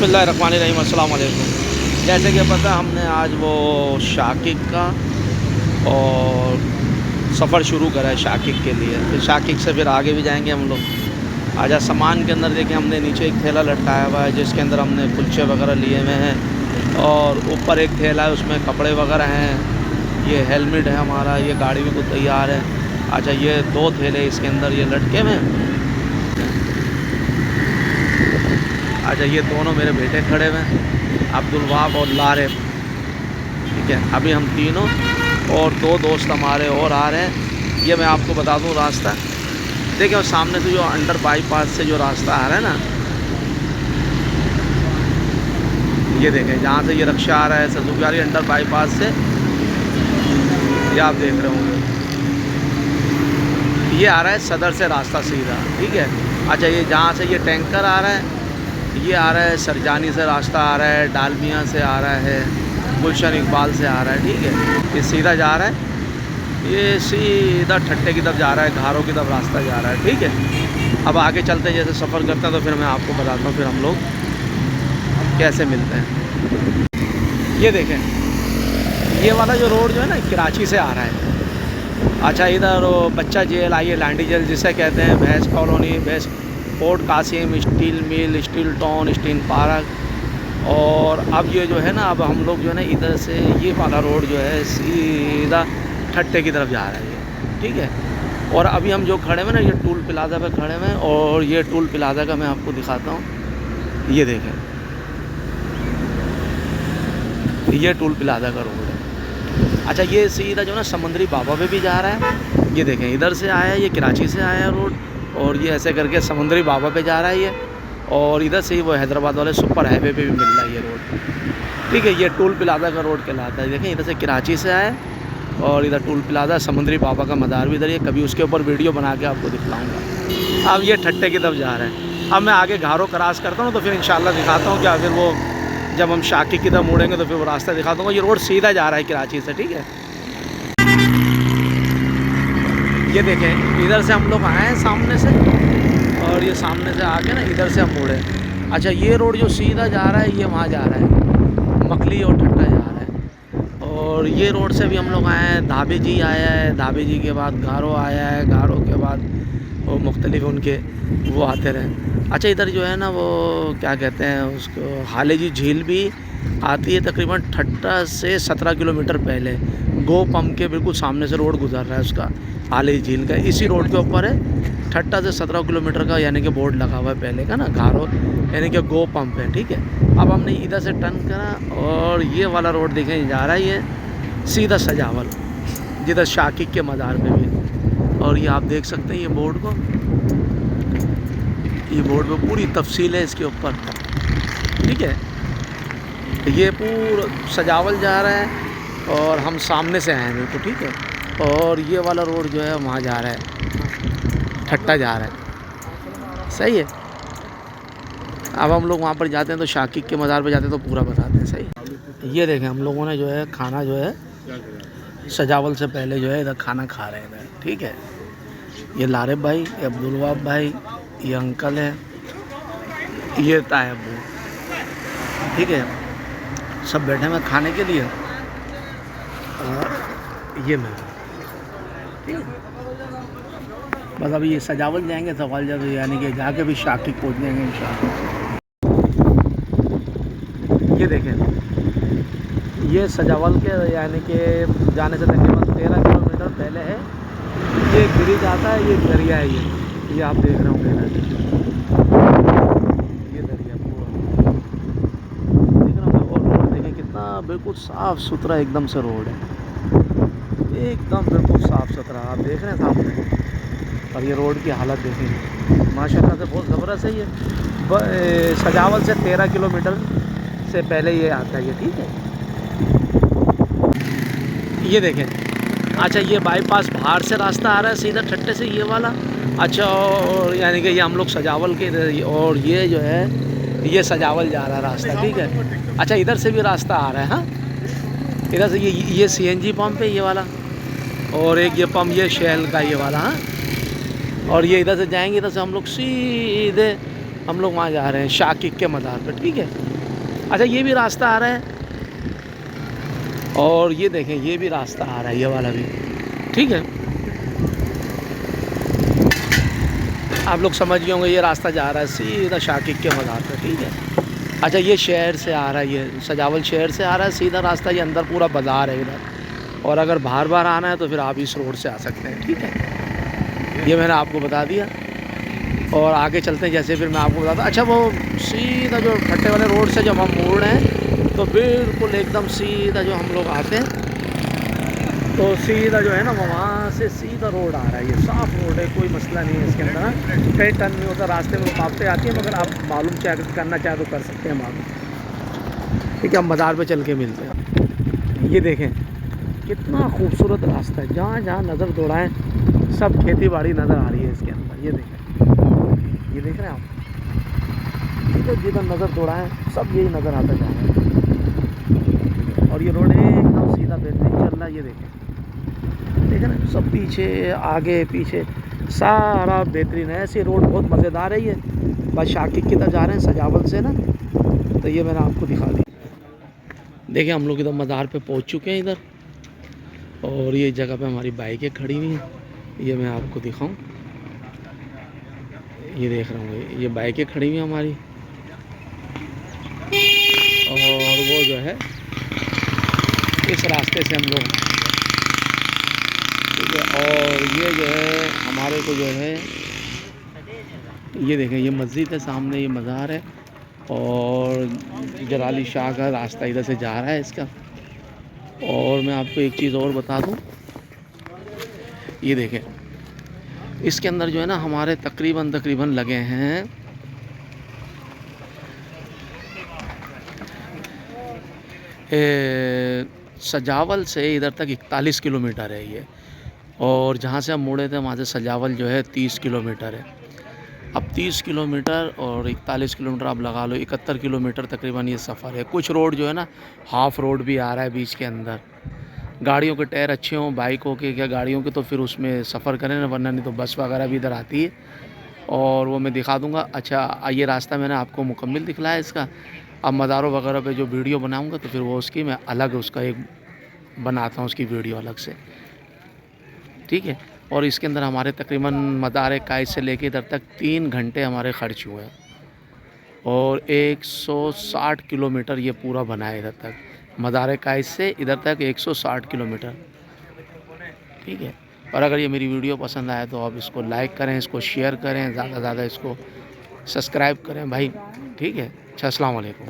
बिस्मिल्लाहिर्रहमानिर्रहीम, अस्सलाम वालेकुम। जैसे कि पता है हमने आज वो शाकिक का और सफ़र शुरू करा है शाकिक के लिए। फिर शाकिक से फिर आगे भी जाएंगे हम लोग। आजा सामान के अंदर देखिए, हमने नीचे एक थैला लटकाया हुआ है जिसके अंदर हमने कुल्चे वगैरह लिए हुए हैं, और ऊपर एक थैला है उसमें कपड़े वगैरह हैं। ये हेलमेट है हमारा, ये गाड़ी भी को तैयार है। अच्छा, ये 2 थैले इसके अंदर ये लटके हुए हैं। अच्छा, ये दोनों मेरे बेटे खड़े हुए हैं, अब्दुल वहाब और लारे। ठीक है, अभी हम तीनों और 2 दोस्त हमारे और आ रहे हैं। ये मैं आपको बता दूं रास्ता। देखिए, और सामने से जो अंडर बाईपास से जो रास्ता आ रहा है ना, ये देखें, जहाँ से ये रक्षा आ रहा है सजुकारी अंडर बाईपास से, ये आप देख रहे होंगे, ये आ रहा है सदर से रास्ता सीधा। ठीक है। अच्छा, ये जहाँ से ये टैंकर आ रहा है, ये आ रहा है सरजानी से रास्ता आ रहा है, डालमिया से आ रहा है, गुलशन इकबाल से आ रहा है। ठीक है, ये सीधा जा रहा है, ये सीधा ठट्टे की तरफ जा रहा है, घारों की तरफ रास्ता जा रहा है। ठीक है, अब आगे चलते हैं, जैसे सफ़र करते हैं तो फिर मैं आपको बताता हूँ फिर हम लोग कैसे मिलते हैं। ये देखें, ये वाला जो रोड जो है ना कराची से आ रहा है। अच्छा, इधर बच्चा जेल, आइए लांडी जेल जिसे कहते हैं, Bhains colony, Bhains fort Qasim, steel mill, steel town, steel park. और अब ये जो है ना, अब हम लोग जो है ना इधर से ये वाला रोड जो है सीधा ठट्टे की तरफ जा रहा है ये। ठीक है, और अभी हम जो खड़े हुए ना, ये टूल प्लाजा पे खड़े हुए हैं, और ये टूल प्लाजा का मैं आपको दिखाता हूँ। ये देखें, ये टूल प्लाजा का रोड है। अच्छा, ये सीधा जो है ना समंदरी बाबा पे भी जा रहा है। ये देखें, इधर से आया है, ये कराची से आया है रोड, और ये ऐसे करके समुद्री बाबा पे जा रहा है ये, और इधर से ही वो हैदराबाद वाले सुपर हाईवे पे भी मिल रहा है ये रोड। ठीक है, ये टूल प्लाजा का रोड कहलाता है। देखें, इधर से कराची से आया, और इधर टूल प्लाजा, समुद्री बाबा का मज़ार भी इधर है। कभी उसके ऊपर वीडियो बना के आपको दिखलाऊँगा। अब ये ठट्टे की तरफ जा रहा है। अब मैं आगे घारों क्रॉस करता हूँ तो फिर इंशाल्लाह दिखाता हूँ क्या, फिर वो जब हम शाकिक की तरफ मुड़ेंगे तो फिर वो रास्ता दिखा दूँगा। ये रोड सीधा जा रहा है कराची से। ठीक है, ये देखें, इधर से हम लोग आए हैं सामने से, और ये सामने से आके ना इधर से हम मुड़े। अच्छा, ये रोड जो सीधा जा रहा है ये वहाँ जा रहा है, मकली और ठट्टा जा रहा है। और ये रोड से भी हम लोग आए हैं, धाबे जी आया है, धाबे जी के बाद गारो आया है, गारो के बाद वो मुख्तलिफ उनके वो आते रहे। अच्छा, इधर जो है ना वो क्या कहते हैं उसको, हाले जी झील भी आती है, तकरीबन ठट्टा से 17 किलोमीटर पहले। गो पम्प के बिल्कुल सामने से रोड गुजर रहा है उसका, हाले झील का। इसी रोड के ऊपर है, ठट्टा से 17 किलोमीटर का यानी कि बोर्ड लगा हुआ है पहले का ना, घारो यानी कि गो पम्प है। ठीक है, अब हमने इधर से टर्न करा, और ये वाला रोड देखें जा रहा है ये सीधा सजावल, जिधर शाकिक के मज़ार पे भी। और ये आप देख सकते हैं ये बोर्ड को, ये बोर्ड पे पूरी तफसील है इसके ऊपर। ठीक है, ये पूरा सजावल जा रहा है, और हम सामने से आए हैं बिल्कुल। ठीक है, और ये वाला रोड जो है वहाँ जा रहा है, ठट्टा जा रहा है। सही है, अब हम लोग वहाँ पर जाते हैं तो शाकिक के मज़ार पे जाते हैं तो पूरा बताते हैं। सही। ये देखें, हम लोगों ने जो है खाना जो है सजावल से पहले जो है इधर खाना खा रहे हैं। ठीक है, ये लारिब भाई, ये अब्दुल वहाब भाई, ये अंकल है, ये तायब। ठीक है, सब बैठे हैं खाने के लिए, और ये मैं। ठीक है, बस अभी ये सजावल जाएंगे सवाल जब, यानी कि जाके भी शाकिक पहुँच जाएंगे इंशाल्लाह। ये देखें, ये सजावल के यानी कि जाने से तकरीबन 13 किलोमीटर पहले है, ये ब्रिज आता है, ये दरिया है, ये आप देख रहे होंगे ना, ये दरिया पूरा देख रहे होंगे। और रोड देखें कितना बिल्कुल साफ़ सुथरा एकदम से रोड है, एकदम बिल्कुल साफ़ सुथरा आप देख रहे हैं सामने। और ये रोड की हालत देखेंगे माशाल्लाह से बहुत ज़बरदस्त है। ये सजावल से 13 किलोमीटर से पहले ये आता है ये। ठीक है, ये देखें। अच्छा, ये बाईपास बाहर से रास्ता आ रहा है सीधा ठट्टे से, ये वाला। अच्छा, और यानी कि ये हम लोग सजावल के, और ये जो है ये सजावल जा रहा है रास्ता। ठीक है, अच्छा, इधर से भी रास्ता आ रहा है। हाँ, इधर से ये CNG पंप है ये वाला, और एक ये पंप ये शेल का ये वाला। हाँ, और ये इधर से जाएंगे, इधर से हम लोग सीधे हम लोग वहाँ जा रहे हैं शाकिक के मज़ार पर, ठीक है। अच्छा ये भी रास्ता आ रहा है, और ये देखें ये भी रास्ता आ रहा है, ये वाला भी, ठीक है। आप लोग समझ गए होंगे, ये रास्ता जा रहा है सीधा शाकिक के मज़ार पर, ठीक है। अच्छा ये शहर से आ रहा है, ये सजावल शहर से आ रहा है सीधा रास्ता, ये अंदर पूरा बाज़ार है इधर। और अगर बार बार आना है तो फिर आप इस रोड से आ सकते हैं, ठीक है। ये मैंने आपको बता दिया, और आगे चलते हैं जैसे फिर मैं आपको बताता। अच्छा वो सीधा जो फट्टे वाले रोड से जब हम मोड़ रहे हैं तो बिल्कुल एकदम सीधा जो हम लोग आते हैं तो सीधा जो है ना वहाँ से सीधा रोड आ रहा है, ये साफ़ रोड है, कोई मसला नहीं है इसके अंदर। कहीं टर्न नहीं होता, रास्ते में रुकावटें आती हैं, मगर आप मालूम करना चाहे तो कर सकते हैं मालूम, ठीक है। हम मज़ार पे चल के मिलते हैं। ये देखें कितना खूबसूरत रास्ता है, जहाँ जहाँ नज़र दौड़ाएँ सब खेती बाड़ी नज़र आ रही है इसके अंदर। ये देखें, ये देख रहे हैं आप, जिधर जिधर नज़र दौड़ाएँ सब यही नज़र आता जा रहा है। और ये रोड एकदम सीधा बेहतरीन चल रहा है, ये देखें, देखें ना, सब पीछे आगे पीछे सारा बेहतरीन है। ऐसी रोड बहुत मज़ेदार है ये। बस शाकिक की तरफ जा रहे हैं सजावल से ना, तो ये मैंने आपको दिखा दी। देखिए हम लोग इधर मज़ार पे पहुंच चुके हैं इधर, और ये जगह पे हमारी बाइकें खड़ी हुई हैं, ये मैं आपको दिखाऊं। ये देख रहा हूँ, ये बाइकें खड़ी हुई हैं हमारी, और वो जो है इस रास्ते से हम लोग, ठीक है। और ये जो है हमारे को जो है, ये देखें ये मस्जिद है सामने, ये मज़ार है, और जलाली शाह का रास्ता इधर से जा रहा है इसका। और मैं आपको एक चीज़ और बता दूं, ये देखें इसके अंदर जो है ना हमारे तकरीबन लगे हैं सजावल से इधर तक 41 किलोमीटर है ये, और जहाँ से हम मुड़े थे वहाँ से सजावल जो है 30 किलोमीटर है। अब 30 किलोमीटर और 41 किलोमीटर आप लगा लो, 71 किलोमीटर तकरीबन ये सफ़र है। कुछ रोड जो है ना हाफ़ रोड भी आ रहा है बीच के अंदर, गाड़ियों के टायर अच्छे हों, बाइकों के क्या गाड़ियों के, तो फिर उसमें सफ़र करें ना, वरना नहीं तो बस वगैरह भी इधर आती है, और वो मैं दिखा दूँगा। अच्छा ये रास्ता मैंने आपको मुकम्मल दिखलाया इसका। अब मज़ारों वगैरह पे जो वीडियो बनाऊँगा तो फिर वो उसकी मैं अलग उसका एक बनाता हूँ उसकी वीडियो अलग से, ठीक है। और इसके अंदर हमारे तकरीबन मज़ार कायद से लेके इधर तक 3 घंटे हमारे खर्च हुए हैं, और 160 किलोमीटर ये पूरा बना है इधर तक, मज़ार कायद से इधर तक 160 किलोमीटर, ठीक है। और अगर ये मेरी वीडियो पसंद आए तो आप इसको लाइक करें, इसको शेयर करें, ज़्यादा से ज़्यादा इसको सब्सक्राइब करें भाई, ठीक है। अच्छा अस्सलाम वालेकुम।